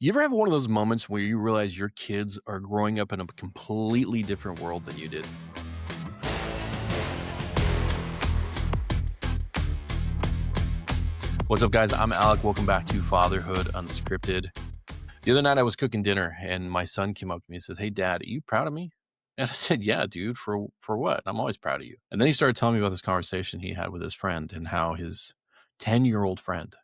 You ever have one of those moments where you realize your kids are growing up in a completely different world than you did? What's up, guys? I'm Alec. Welcome back to Fatherhood Unscripted. The other night I was cooking dinner and my son came up to me and says, "Hey, Dad, are you proud of me?" And I said, "Yeah, dude, for what? I'm always proud of you." And then he started telling me about this conversation he had with his friend and how his 10-year-old friend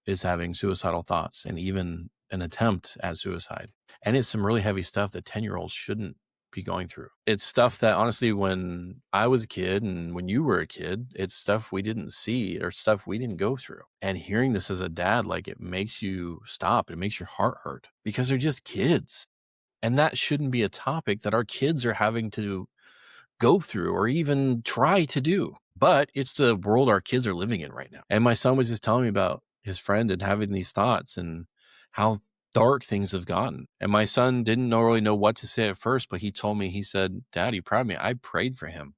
is having suicidal thoughts and even an attempt at suicide. And it's some really heavy stuff that 10-year-olds shouldn't be going through. It's stuff that honestly, when I was a kid and when you were a kid, it's stuff we didn't see or stuff we didn't go through. And hearing this as a dad, like it makes you stop. It makes your heart hurt because they're just kids. And that shouldn't be a topic that our kids are having to go through or even try to do. But it's the world our kids are living in right now. And my son was just telling me about his friend and having these thoughts and how dark things have gotten. And my son didn't really know what to say at first, but he told me, he said, "Dad, you proud of me? I prayed for him."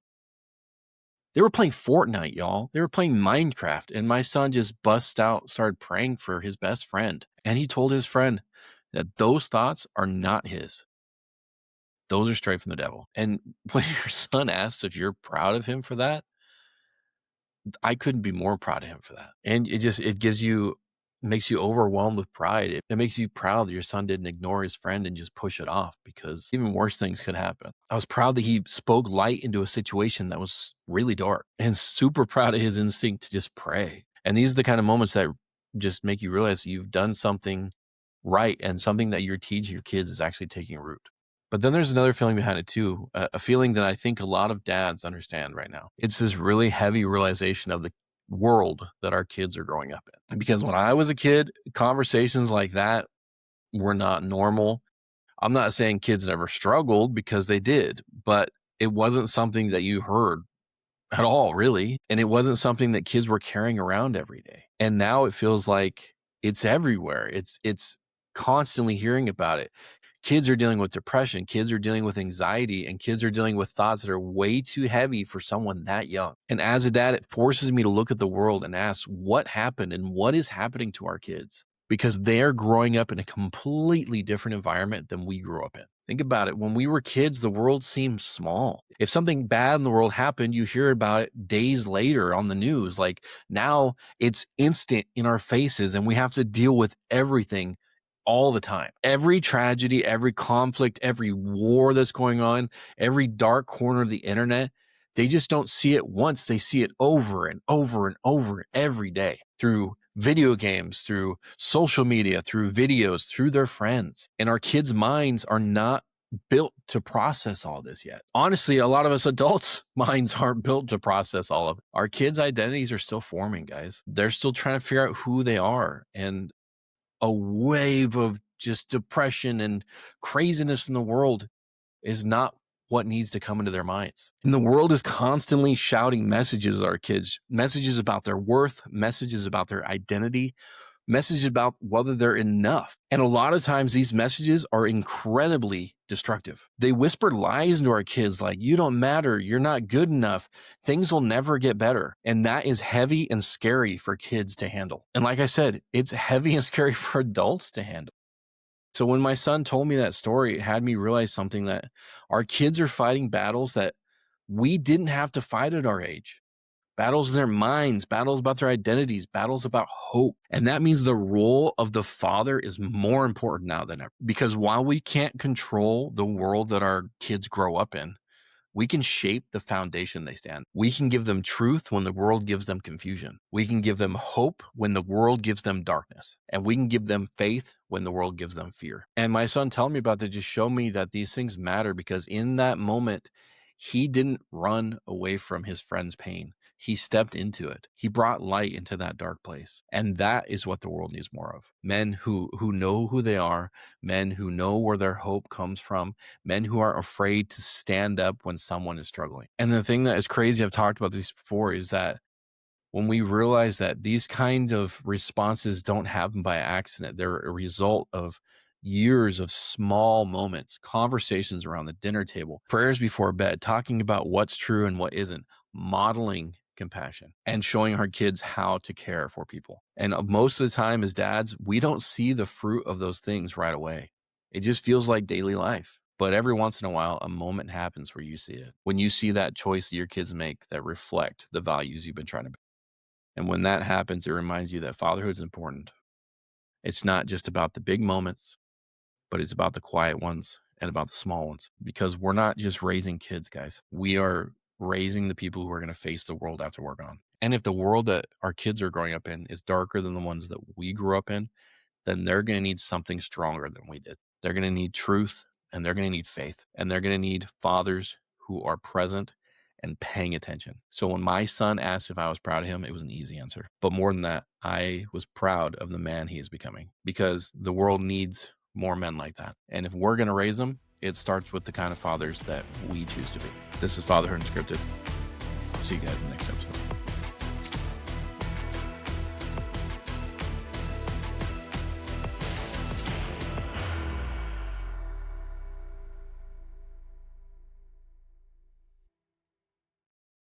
They were playing Fortnite, y'all. They were playing Minecraft. And my son just bust out, started praying for his best friend. And he told his friend that those thoughts are not his. Those are straight from the devil. And when your son asks if you're proud of him for that, I couldn't be more proud of him for that. And it gives you, makes you overwhelmed with pride. It makes you proud that your son didn't ignore his friend and just push it off because even worse things could happen. I was proud that he spoke light into a situation that was really dark and super proud of his instinct to just pray. And these are the kind of moments that just make you realize you've done something right and something that you're teaching your kids is actually taking root. But then there's another feeling behind it too, a feeling that I think a lot of dads understand right now. It's this really heavy realization of the world that our kids are growing up in. Because when I was a kid, conversations like that were not normal. I'm not saying kids never struggled because they did, but it wasn't something that you heard at all, really. And it wasn't something that kids were carrying around every day. And now it feels like it's everywhere. It's constantly hearing about it. Kids are dealing with depression, kids are dealing with anxiety, and kids are dealing with thoughts that are way too heavy for someone that young. And as a dad, it forces me to look at the world and ask what happened and what is happening to our kids because they're growing up in a completely different environment than we grew up in. Think about it. When we were kids, the world seemed small. If something bad in the world happened, you hear about it days later on the news. Like now it's instant in our faces and we have to deal with everything all the time. Every tragedy, every conflict, every war that's going on, every dark corner of the internet, they just don't see it once. They see it over and over and over every day through video games, through social media, through videos, through their friends. And our kids' minds are not built to process all this yet. Honestly, a lot of us adults' minds aren't built to process all of it. Our kids' identities are still forming, guys. They're still trying to figure out who they are. And a wave of just depression and craziness in the world is not what needs to come into their minds. And the world is constantly shouting messages at our kids, messages about their worth, messages about their identity, messages about whether they're enough. And a lot of times these messages are incredibly destructive. They whisper lies into our kids like, you don't matter, you're not good enough, things will never get better. And that is heavy and scary for kids to handle. And like I said, it's heavy and scary for adults to handle. So when my son told me that story, it had me realize something that our kids are fighting battles that we didn't have to fight at our age. Battles in their minds, battles about their identities, battles about hope. And that means the role of the father is more important now than ever. Because while we can't control the world that our kids grow up in, we can shape the foundation they stand. We can give them truth when the world gives them confusion. We can give them hope when the world gives them darkness. And we can give them faith when the world gives them fear. And my son telling me about that just showed me that these things matter because in that moment, he didn't run away from his friend's pain. He stepped into it. He brought light into that dark place. And that is what the world needs more of. Men who know who they are, men who know where their hope comes from, men who aren't afraid to stand up when someone is struggling. And the thing that is crazy, I've talked about this before, is that when we realize that these kinds of responses don't happen by accident, they're a result of years of small moments, conversations around the dinner table, prayers before bed, talking about what's true and what isn't, modeling compassion, and showing our kids how to care for people. And most of the time as dads, we don't see the fruit of those things right away. It just feels like daily life. But every once in a while, a moment happens where you see it. When you see that choice that your kids make that reflect the values you've been trying to build. And when that happens, it reminds you that fatherhood is important. It's not just about the big moments, but it's about the quiet ones and about the small ones, because we're not just raising kids, guys. We are raising the people who are going to face the world after we're gone. And if the world that our kids are growing up in is darker than the ones that we grew up in, then they're going to need something stronger than we did. They're going to need truth, and they're going to need faith, and they're going to need fathers who are present and paying attention. So when my son asked if I was proud of him, it was an easy answer. But more than that, I was proud of the man he is becoming, because the world needs more men like that. And if we're going to raise them, it starts with the kind of fathers that we choose to be. This is Fatherhood Unscripted. I'll see you guys in the next episode.